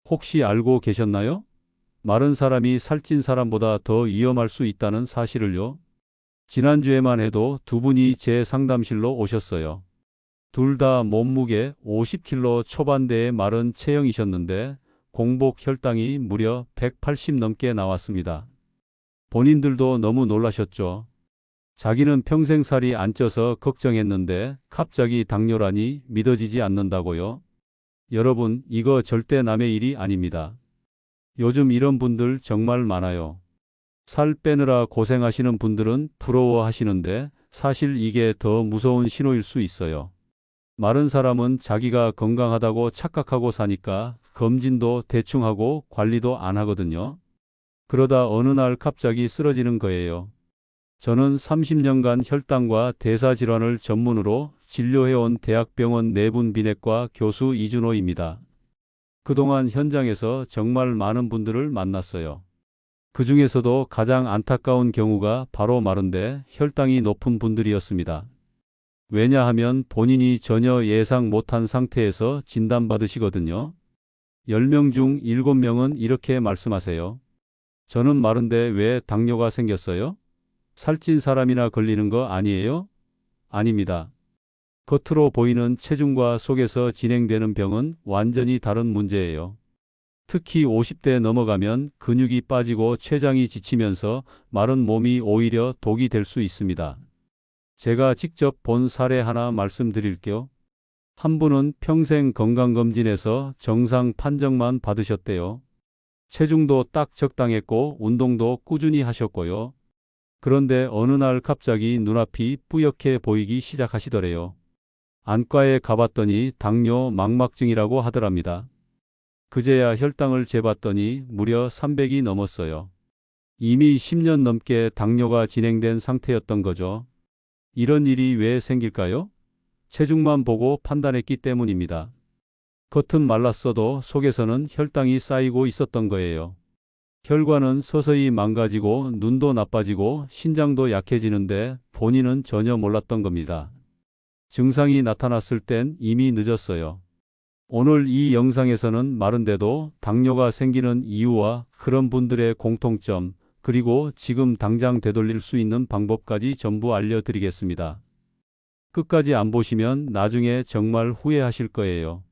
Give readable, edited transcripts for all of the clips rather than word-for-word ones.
혹시 알고 계셨나요? 마른 사람이 살찐 사람보다 더 위험할 수 있다는 사실을요. 지난주에만 해도 두 분이 제 상담실로 오셨어요. 둘 다 몸무게 50kg 초반대의 마른 체형이셨는데 공복 혈당이 무려 180 넘게 나왔습니다. 본인들도 너무 놀라셨죠. 자기는 평생 살이 안 쪄서 걱정했는데 갑자기 당뇨라니 믿어지지 않는다고요. 여러분, 이거 절대 남의 일이 아닙니다. 요즘 이런 분들 정말 많아요. 살 빼느라 고생하시는 분들은 부러워하시는데 사실 이게 더 무서운 신호일 수 있어요. 마른 사람은 자기가 건강하다고 착각하고 사니까 검진도 대충 하고 관리도 안 하거든요. 그러다 어느 날 갑자기 쓰러지는 거예요. 저는 30년간 혈당과 대사질환을 전문으로 진료해온 대학병원 내분 비내과 교수 이준호입니다. 그동안 현장에서 정말 많은 분들을 만났어요. 그 중에서도 가장 안타까운 경우가 바로 마른데 혈당이 높은 분들이었습니다. 왜냐하면 본인이 전혀 예상 못한 상태에서 진단받으시거든요. 10명 중 7명은 이렇게 말씀하세요. 저는 마른데 왜 당뇨가 생겼어요? 살찐 사람이나 걸리는 거 아니에요? 아닙니다. 겉으로 보이는 체중과 속에서 진행되는 병은 완전히 다른 문제예요. 특히 50대 넘어가면 근육이 빠지고 췌장이 지치면서 마른 몸이 오히려 독이 될 수 있습니다. 제가 직접 본 사례 하나 말씀드릴게요. 한 분은 평생 건강검진에서 정상 판정만 받으셨대요. 체중도 딱 적당했고 운동도 꾸준히 하셨고요. 그런데 어느 날 갑자기 눈앞이 뿌옇게 보이기 시작하시더래요. 안과에 가봤더니 당뇨 망막증이라고 하더랍니다. 그제야 혈당을 재봤더니 무려 300이 넘었어요. 이미 10년 넘게 당뇨가 진행된 상태였던 거죠. 이런 일이 왜 생길까요? 체중만 보고 판단했기 때문입니다. 겉은 말랐어도 속에서는 혈당이 쌓이고 있었던 거예요. 혈관은 서서히 망가지고 눈도 나빠지고 신장도 약해지는데 본인은 전혀 몰랐던 겁니다. 증상이 나타났을 땐 이미 늦었어요. 오늘 이 영상에서는 마른데도 당뇨가 생기는 이유와 그런 분들의 공통점, 그리고 지금 당장 되돌릴 수 있는 방법까지 전부 알려드리겠습니다. 끝까지 안 보시면 나중에 정말 후회하실 거예요.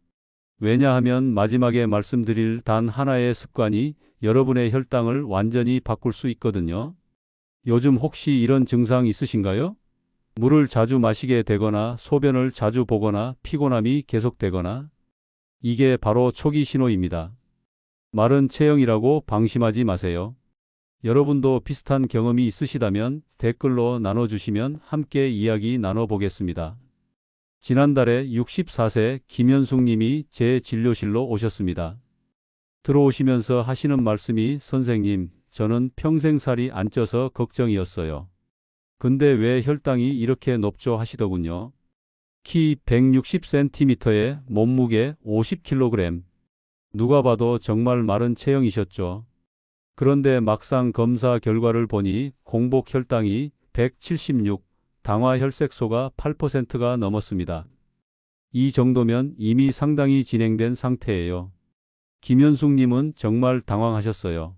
왜냐하면 마지막에 말씀드릴 단 하나의 습관이 여러분의 혈당을 완전히 바꿀 수 있거든요. 요즘 혹시 이런 증상 있으신가요? 물을 자주 마시게 되거나 소변을 자주 보거나 피곤함이 계속되거나 이게 바로 초기 신호입니다. 마른 체형이라고 방심하지 마세요. 여러분도 비슷한 경험이 있으시다면 댓글로 나눠주시면 함께 이야기 나눠보겠습니다. 지난달에 64세 김현숙 님이 제 진료실로 오셨습니다. 들어오시면서 하시는 말씀이 선생님, 저는 평생 살이 안 쪄서 걱정이었어요. 근데 왜 혈당이 이렇게 높죠 하시더군요. 키 160cm에 몸무게 50kg. 누가 봐도 정말 마른 체형이셨죠. 그런데 막상 검사 결과를 보니 공복 혈당이 176, 당화 혈색소가 8%가 넘었습니다. 이 정도면 이미 상당히 진행된 상태예요. 김현숙 님은 정말 당황하셨어요.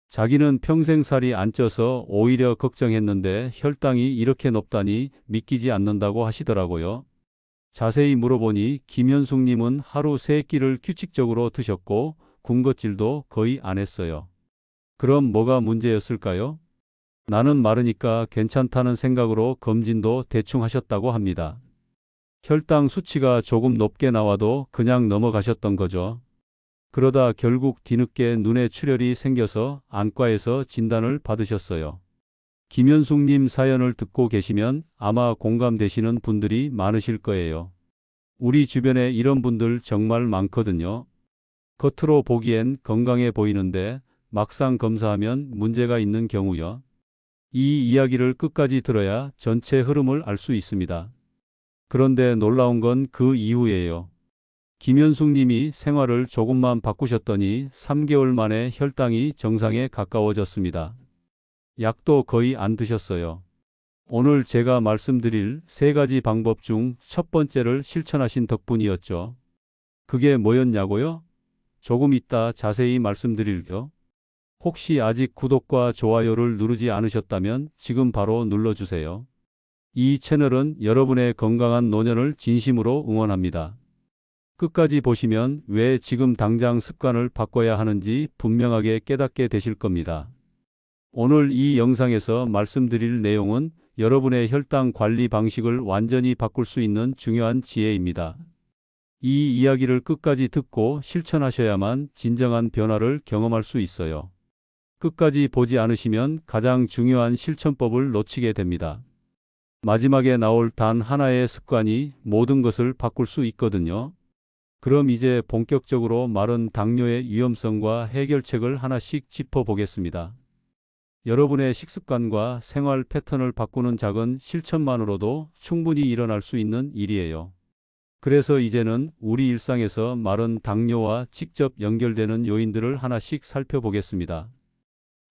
자기는 평생 살이 안 쪄서 오히려 걱정했는데 혈당이 이렇게 높다니 믿기지 않는다고 하시더라고요. 자세히 물어보니 김현숙 님은 하루 3끼를 규칙적으로 드셨고 군것질도 거의 안 했어요. 그럼 뭐가 문제였을까요? 나는 마르니까 괜찮다는 생각으로 검진도 대충 하셨다고 합니다. 혈당 수치가 조금 높게 나와도 그냥 넘어가셨던 거죠. 그러다 결국 뒤늦게 눈에 출혈이 생겨서 안과에서 진단을 받으셨어요. 김현숙님 사연을 듣고 계시면 아마 공감되시는 분들이 많으실 거예요. 우리 주변에 이런 분들 정말 많거든요. 겉으로 보기엔 건강해 보이는데 막상 검사하면 문제가 있는 경우요. 이 이야기를 끝까지 들어야 전체 흐름을 알 수 있습니다. 그런데 놀라운 건 그 이후예요. 김현숙 님이 생활을 조금만 바꾸셨더니 3개월 만에 혈당이 정상에 가까워졌습니다. 약도 거의 안 드셨어요. 오늘 제가 말씀드릴 3가지 방법 중 첫 번째를 실천하신 덕분이었죠. 그게 뭐였냐고요? 조금 이따 자세히 말씀드릴게요. 혹시 아직 구독과 좋아요를 누르지 않으셨다면 지금 바로 눌러주세요. 이 채널은 여러분의 건강한 노년을 진심으로 응원합니다. 끝까지 보시면 왜 지금 당장 습관을 바꿔야 하는지 분명하게 깨닫게 되실 겁니다. 오늘 이 영상에서 말씀드릴 내용은 여러분의 혈당 관리 방식을 완전히 바꿀 수 있는 중요한 지혜입니다. 이 이야기를 끝까지 듣고 실천하셔야만 진정한 변화를 경험할 수 있어요. 끝까지 보지 않으시면 가장 중요한 실천법을 놓치게 됩니다. 마지막에 나올 단 하나의 습관이 모든 것을 바꿀 수 있거든요. 그럼 이제 본격적으로 마른 당뇨의 위험성과 해결책을 하나씩 짚어보겠습니다. 여러분의 식습관과 생활 패턴을 바꾸는 작은 실천만으로도 충분히 일어날 수 있는 일이에요. 그래서 이제는 우리 일상에서 마른 당뇨와 직접 연결되는 요인들을 하나씩 살펴보겠습니다.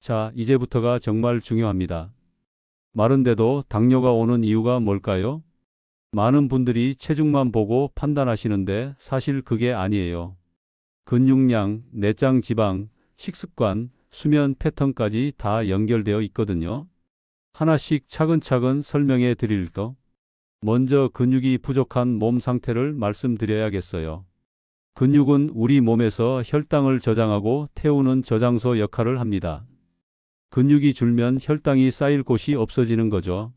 자, 이제부터가 정말 중요합니다. 마른데도 당뇨가 오는 이유가 뭘까요? 많은 분들이 체중만 보고 판단하시는데 사실 그게 아니에요. 근육량, 내장 지방, 식습관, 수면 패턴까지 다 연결되어 있거든요. 하나씩 차근차근 설명해 드릴게요. 먼저 근육이 부족한 몸 상태를 말씀드려야겠어요. 근육은 우리 몸에서 혈당을 저장하고 태우는 저장소 역할을 합니다. 근육이 줄면 혈당이 쌓일 곳이 없어지는 거죠.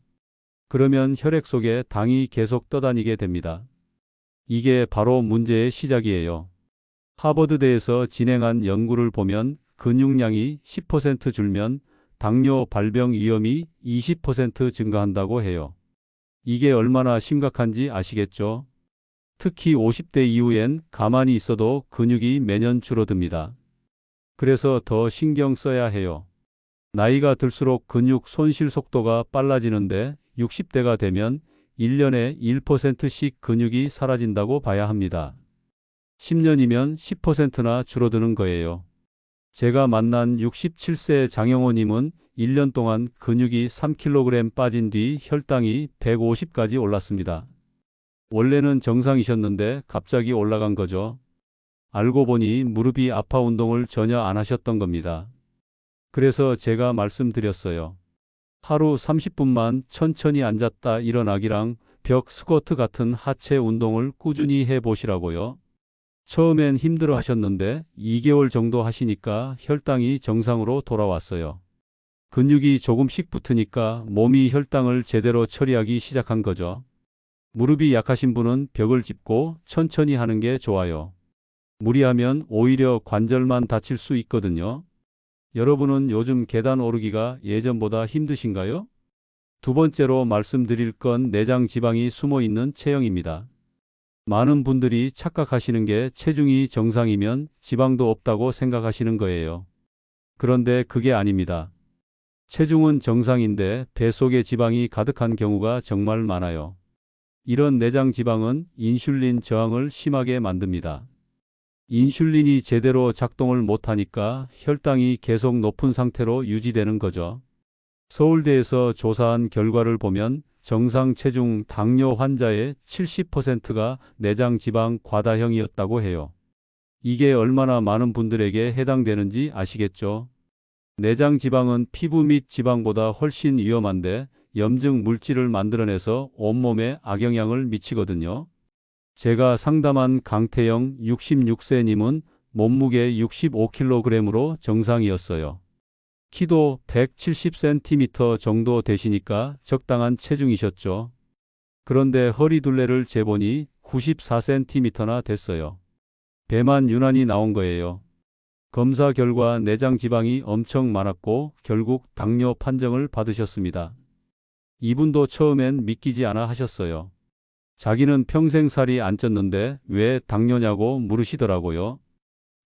그러면 혈액 속에 당이 계속 떠다니게 됩니다. 이게 바로 문제의 시작이에요. 하버드대에서 진행한 연구를 보면 근육량이 10% 줄면 당뇨 발병 위험이 20% 증가한다고 해요. 이게 얼마나 심각한지 아시겠죠? 특히 50대 이후엔 가만히 있어도 근육이 매년 줄어듭니다. 그래서 더 신경 써야 해요. 나이가 들수록 근육 손실 속도가 빨라지는데 60대가 되면 1년에 1%씩 근육이 사라진다고 봐야 합니다. 10년이면 10%나 줄어드는 거예요. 제가 만난 67세 장영호님은 1년 동안 근육이 3kg 빠진 뒤 혈당이 150까지 올랐습니다. 원래는 정상이셨는데 갑자기 올라간 거죠. 알고 보니 무릎이 아파 운동을 전혀 안 하셨던 겁니다. 그래서 제가 말씀드렸어요. 하루 30분만 천천히 앉았다 일어나기랑 벽 스쿼트 같은 하체 운동을 꾸준히 해보시라고요. 처음엔 힘들어 하셨는데 2개월 정도 하시니까 혈당이 정상으로 돌아왔어요. 근육이 조금씩 붙으니까 몸이 혈당을 제대로 처리하기 시작한 거죠. 무릎이 약하신 분은 벽을 짚고 천천히 하는 게 좋아요. 무리하면 오히려 관절만 다칠 수 있거든요. 여러분은 요즘 계단 오르기가 예전보다 힘드신가요? 두 번째로 말씀드릴 건 내장 지방이 숨어 있는 체형입니다. 많은 분들이 착각하시는 게 체중이 정상이면 지방도 없다고 생각하시는 거예요. 그런데 그게 아닙니다. 체중은 정상인데 배 속에 지방이 가득한 경우가 정말 많아요. 이런 내장 지방은 인슐린 저항을 심하게 만듭니다. 인슐린이 제대로 작동을 못하니까 혈당이 계속 높은 상태로 유지되는 거죠. 서울대에서 조사한 결과를 보면 정상 체중 당뇨 환자의 70%가 내장 지방 과다형이었다고 해요. 이게 얼마나 많은 분들에게 해당되는지 아시겠죠? 내장 지방은 피부 및 지방보다 훨씬 위험한데 염증 물질을 만들어내서 온몸에 악영향을 미치거든요. 제가 상담한 강태영 66세님은 몸무게 65kg으로 정상이었어요. 키도 170cm 정도 되시니까 적당한 체중이셨죠. 그런데 허리 둘레를 재보니 94cm나 됐어요. 배만 유난히 나온 거예요. 검사 결과 내장 지방이 엄청 많았고 결국 당뇨 판정을 받으셨습니다. 이분도 처음엔 믿기지 않아 하셨어요. 자기는 평생 살이 안 쪘는데 왜 당뇨냐고 물으시더라고요.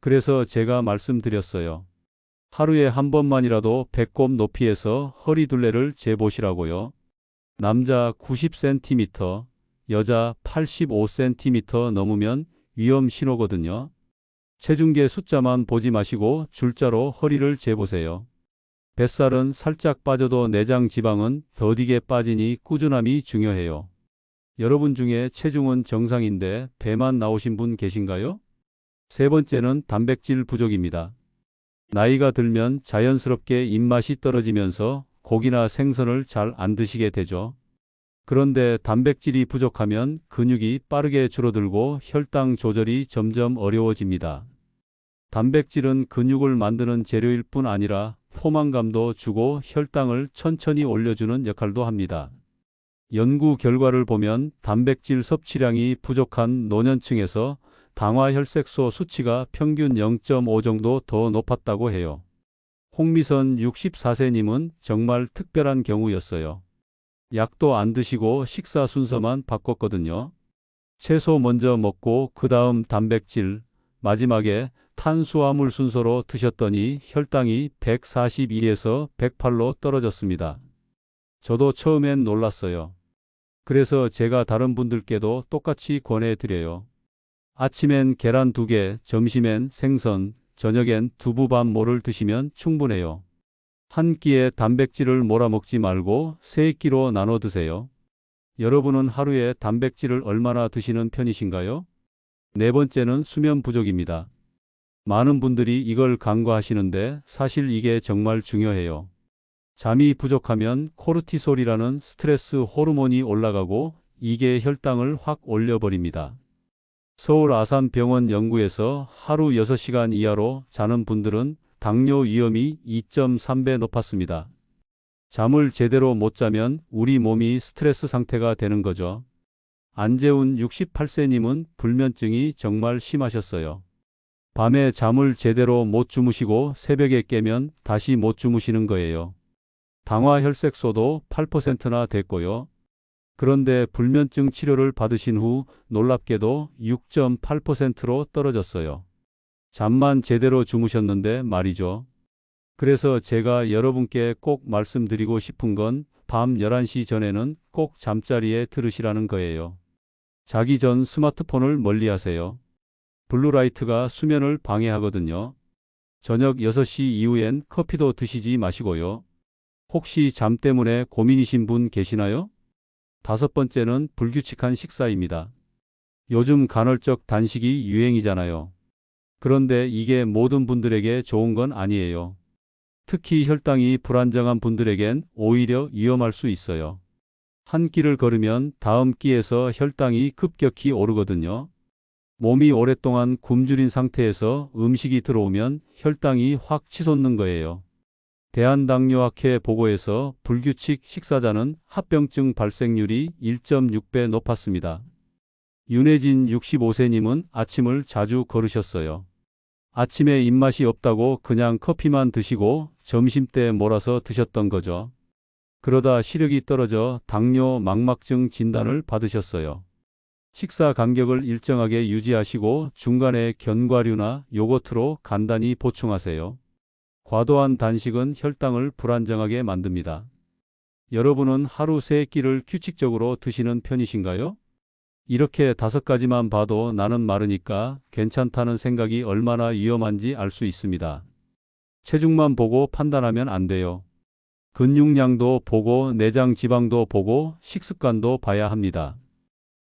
그래서 제가 말씀드렸어요. 하루에 한 번만이라도 배꼽 높이에서 허리 둘레를 재보시라고요. 남자 90cm, 여자 85cm 넘으면 위험 신호거든요. 체중계 숫자만 보지 마시고 줄자로 허리를 재보세요. 뱃살은 살짝 빠져도 내장 지방은 더디게 빠지니 꾸준함이 중요해요. 여러분 중에 체중은 정상인데 배만 나오신 분 계신가요? 세 번째는 단백질 부족입니다. 나이가 들면 자연스럽게 입맛이 떨어지면서 고기나 생선을 잘 안 드시게 되죠. 그런데 단백질이 부족하면 근육이 빠르게 줄어들고 혈당 조절이 점점 어려워집니다. 단백질은 근육을 만드는 재료일 뿐 아니라 포만감도 주고 혈당을 천천히 올려주는 역할도 합니다. 연구 결과를 보면 단백질 섭취량이 부족한 노년층에서 당화혈색소 수치가 평균 0.5 정도 더 높았다고 해요. 홍미선 64세님은 정말 특별한 경우였어요. 약도 안 드시고 식사 순서만 바꿨거든요. 채소 먼저 먹고 그 다음 단백질, 마지막에 탄수화물 순서로 드셨더니 혈당이 142에서 108로 떨어졌습니다. 저도 처음엔 놀랐어요. 그래서 제가 다른 분들께도 똑같이 권해드려요. 아침엔 계란 2개, 점심엔 생선, 저녁엔 두부밥 모를 드시면 충분해요. 한 끼에 단백질을 몰아먹지 말고 3끼로 나눠 드세요. 여러분은 하루에 단백질을 얼마나 드시는 편이신가요? 네 번째는 수면 부족입니다. 많은 분들이 이걸 간과하시는데 사실 이게 정말 중요해요. 잠이 부족하면 코르티솔이라는 스트레스 호르몬이 올라가고 이게 혈당을 확 올려버립니다. 서울 아산병원 연구에서 하루 6시간 이하로 자는 분들은 당뇨 위험이 2.3배 높았습니다. 잠을 제대로 못 자면 우리 몸이 스트레스 상태가 되는 거죠. 안재훈 68세님은 불면증이 정말 심하셨어요. 밤에 잠을 제대로 못 주무시고 새벽에 깨면 다시 못 주무시는 거예요. 당화혈색소도 8%나 됐고요. 그런데 불면증 치료를 받으신 후 놀랍게도 6.8%로 떨어졌어요. 잠만 제대로 주무셨는데 말이죠. 그래서 제가 여러분께 꼭 말씀드리고 싶은 건 밤 11시 전에는 꼭 잠자리에 들으시라는 거예요. 자기 전 스마트폰을 멀리 하세요. 블루라이트가 수면을 방해하거든요. 저녁 6시 이후엔 커피도 드시지 마시고요. 혹시 잠 때문에 고민이신 분 계시나요? 다섯 번째는 불규칙한 식사입니다. 요즘 간헐적 단식이 유행이잖아요. 그런데 이게 모든 분들에게 좋은 건 아니에요. 특히 혈당이 불안정한 분들에겐 오히려 위험할 수 있어요. 한 끼를 걸으면 다음 끼에서 혈당이 급격히 오르거든요. 몸이 오랫동안 굶주린 상태에서 음식이 들어오면 혈당이 확 치솟는 거예요. 대한당뇨학회 보고에서 불규칙 식사자는 합병증 발생률이 1.6배 높았습니다. 윤혜진 65세님은 아침을 자주 거르셨어요. 아침에 입맛이 없다고 그냥 커피만 드시고 점심때 몰아서 드셨던 거죠. 그러다 시력이 떨어져 당뇨 망막증 진단을 받으셨어요. 식사 간격을 일정하게 유지하시고 중간에 견과류나 요거트로 간단히 보충하세요. 과도한 단식은 혈당을 불안정하게 만듭니다. 여러분은 하루 3끼를 규칙적으로 드시는 편이신가요? 이렇게 5가지만 봐도 나는 마르니까 괜찮다는 생각이 얼마나 위험한지 알 수 있습니다. 체중만 보고 판단하면 안 돼요. 근육량도 보고 내장 지방도 보고 식습관도 봐야 합니다.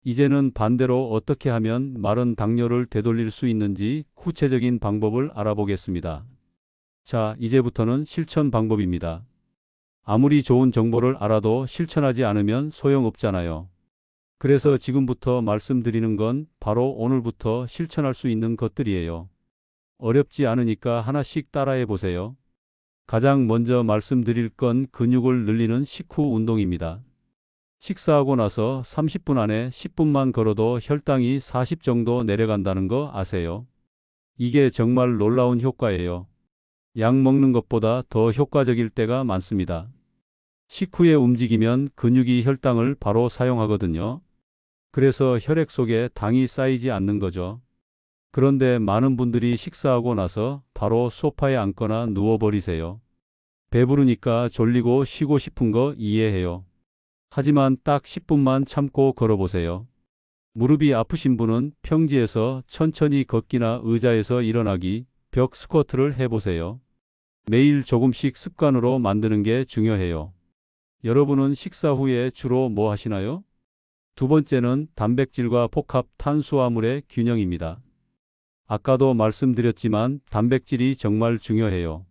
이제는 반대로 어떻게 하면 마른 당뇨를 되돌릴 수 있는지 구체적인 방법을 알아보겠습니다. 자, 이제부터는 실천 방법입니다. 아무리 좋은 정보를 알아도 실천하지 않으면 소용없잖아요. 그래서 지금부터 말씀드리는 건 바로 오늘부터 실천할 수 있는 것들이에요. 어렵지 않으니까 하나씩 따라해 보세요. 가장 먼저 말씀드릴 건 근육을 늘리는 식후 운동입니다. 식사하고 나서 30분 안에 10분만 걸어도 혈당이 40 정도 내려간다는 거 아세요? 이게 정말 놀라운 효과예요. 약 먹는 것보다 더 효과적일 때가 많습니다. 식후에 움직이면 근육이 혈당을 바로 사용하거든요. 그래서 혈액 속에 당이 쌓이지 않는 거죠. 그런데 많은 분들이 식사하고 나서 바로 소파에 앉거나 누워버리세요. 배부르니까 졸리고 쉬고 싶은 거 이해해요. 하지만 딱 10분만 참고 걸어보세요. 무릎이 아프신 분은 평지에서 천천히 걷기나 의자에서 일어나기, 벽 스쿼트를 해보세요. 매일 조금씩 습관으로 만드는 게 중요해요. 여러분은 식사 후에 주로 뭐 하시나요? 두 번째는 단백질과 복합 탄수화물의 균형입니다. 아까도 말씀드렸지만 단백질이 정말 중요해요.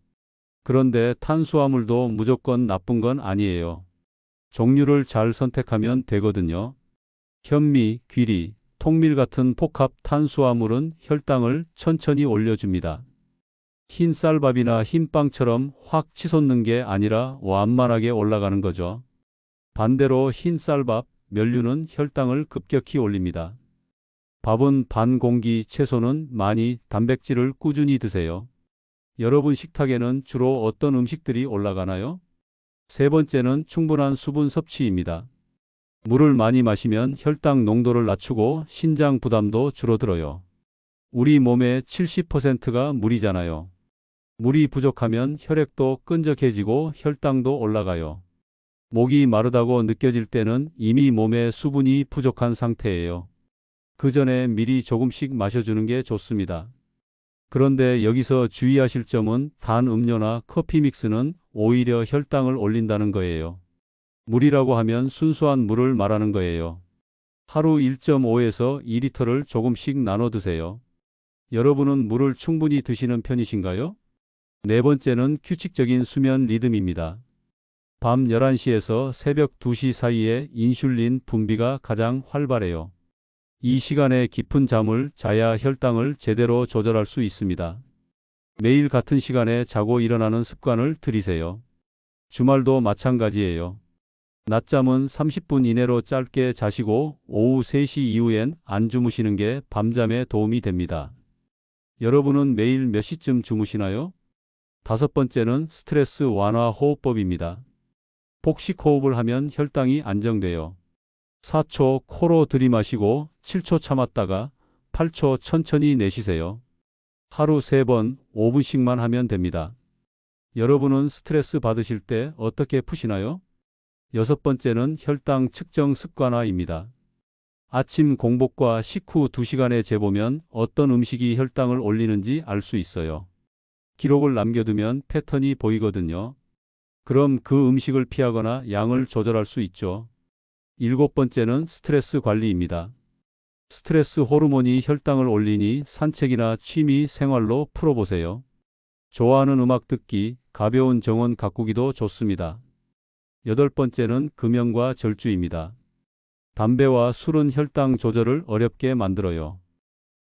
그런데 탄수화물도 무조건 나쁜 건 아니에요. 종류를 잘 선택하면 되거든요. 현미, 귀리, 통밀 같은 복합 탄수화물은 혈당을 천천히 올려줍니다. 흰 쌀밥이나 흰빵처럼 확 치솟는 게 아니라 완만하게 올라가는 거죠. 반대로 흰 쌀밥, 면류는 혈당을 급격히 올립니다. 밥은 반 공기, 채소는 많이, 단백질을 꾸준히 드세요. 여러분 식탁에는 주로 어떤 음식들이 올라가나요? 세 번째는 충분한 수분 섭취입니다. 물을 많이 마시면 혈당 농도를 낮추고 신장 부담도 줄어들어요. 우리 몸의 70%가 물이잖아요. 물이 부족하면 혈액도 끈적해지고 혈당도 올라가요. 목이 마르다고 느껴질 때는 이미 몸에 수분이 부족한 상태예요. 그 전에 미리 조금씩 마셔주는 게 좋습니다. 그런데 여기서 주의하실 점은 단 음료나 커피 믹스는 오히려 혈당을 올린다는 거예요. 물이라고 하면 순수한 물을 말하는 거예요. 하루 1.5에서 2리터를 조금씩 나눠 드세요. 여러분은 물을 충분히 드시는 편이신가요? 네 번째는 규칙적인 수면 리듬입니다. 밤 11시에서 새벽 2시 사이에 인슐린 분비가 가장 활발해요. 이 시간에 깊은 잠을 자야 혈당을 제대로 조절할 수 있습니다. 매일 같은 시간에 자고 일어나는 습관을 들이세요. 주말도 마찬가지예요. 낮잠은 30분 이내로 짧게 자시고 오후 3시 이후엔 안 주무시는 게 밤잠에 도움이 됩니다. 여러분은 매일 몇 시쯤 주무시나요? 다섯 번째는 스트레스 완화 호흡법입니다. 복식 호흡을 하면 혈당이 안정돼요. 4초 코로 들이마시고 7초 참았다가 8초 천천히 내쉬세요. 하루 3번 5분씩만 하면 됩니다. 여러분은 스트레스 받으실 때 어떻게 푸시나요? 여섯 번째는 혈당 측정 습관화입니다. 아침 공복과 식후 2시간에 재보면 어떤 음식이 혈당을 올리는지 알 수 있어요. 기록을 남겨두면 패턴이 보이거든요. 그럼 그 음식을 피하거나 양을 조절할 수 있죠. 일곱 번째는 스트레스 관리입니다. 스트레스 호르몬이 혈당을 올리니 산책이나 취미 생활로 풀어보세요. 좋아하는 음악 듣기, 가벼운 정원 가꾸기도 좋습니다. 여덟 번째는 금연과 절주입니다. 담배와 술은 혈당 조절을 어렵게 만들어요.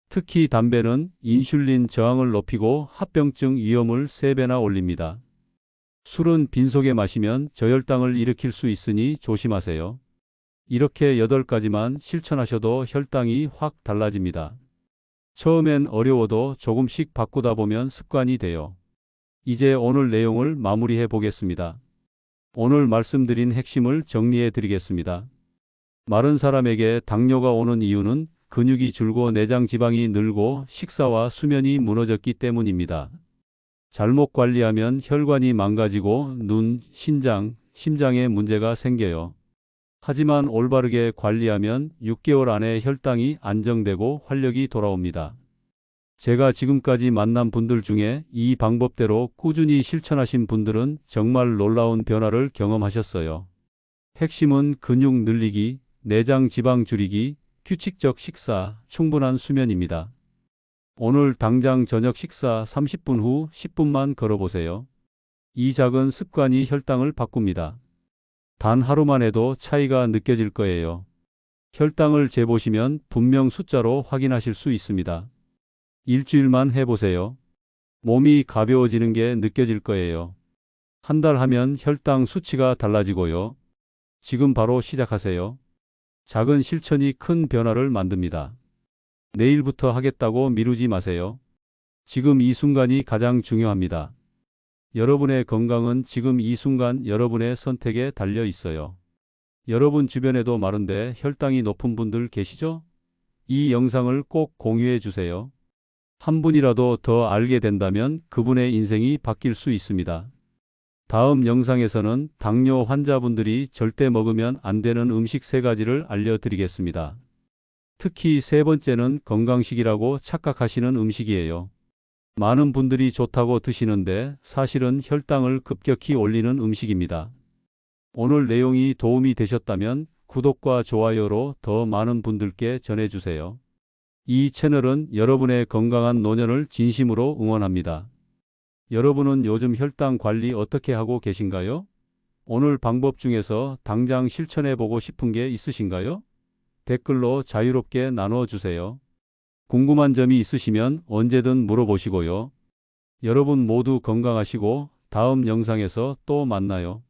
특히 담배는 인슐린 저항을 높이고 합병증 위험을 3배나 올립니다. 술은 빈속에 마시면 저혈당을 일으킬 수 있으니 조심하세요. 이렇게 8가지만 실천하셔도 혈당이 확 달라집니다. 처음엔 어려워도 조금씩 바꾸다 보면 습관이 돼요. 이제 오늘 내용을 마무리해 보겠습니다. 오늘 말씀드린 핵심을 정리해 드리겠습니다. 마른 사람에게 당뇨가 오는 이유는 근육이 줄고 내장 지방이 늘고 식사와 수면이 무너졌기 때문입니다. 잘못 관리하면 혈관이 망가지고 눈, 신장, 심장에 문제가 생겨요. 하지만 올바르게 관리하면 6개월 안에 혈당이 안정되고 활력이 돌아옵니다. 제가 지금까지 만난 분들 중에 이 방법대로 꾸준히 실천하신 분들은 정말 놀라운 변화를 경험하셨어요. 핵심은 근육 늘리기, 내장 지방 줄이기, 규칙적 식사, 충분한 수면입니다. 오늘 당장 저녁 식사 30분 후 10분만 걸어보세요. 이 작은 습관이 혈당을 바꿉니다. 단 하루만 해도 차이가 느껴질 거예요. 혈당을 재보시면 분명 숫자로 확인하실 수 있습니다. 일주일만 해보세요. 몸이 가벼워지는 게 느껴질 거예요. 한 달 하면 혈당 수치가 달라지고요. 지금 바로 시작하세요. 작은 실천이 큰 변화를 만듭니다. 내일부터 하겠다고 미루지 마세요. 지금 이 순간이 가장 중요합니다. 여러분의 건강은 지금 이 순간 여러분의 선택에 달려 있어요. 여러분 주변에도 마른데 혈당이 높은 분들 계시죠? 이 영상을 꼭 공유해 주세요. 한 분이라도 더 알게 된다면 그분의 인생이 바뀔 수 있습니다. 다음 영상에서는 당뇨 환자분들이 절대 먹으면 안 되는 음식 3가지를 알려드리겠습니다. 특히 세 번째는 건강식이라고 착각하시는 음식이에요. 많은 분들이 좋다고 드시는데 사실은 혈당을 급격히 올리는 음식입니다. 오늘 내용이 도움이 되셨다면 구독과 좋아요로 더 많은 분들께 전해주세요. 이 채널은 여러분의 건강한 노년을 진심으로 응원합니다. 여러분은 요즘 혈당 관리 어떻게 하고 계신가요? 오늘 방법 중에서 당장 실천해 보고 싶은 게 있으신가요? 댓글로 자유롭게 나눠 주세요. 궁금한 점이 있으시면 언제든 물어보시고요. 여러분 모두 건강하시고 다음 영상에서 또 만나요.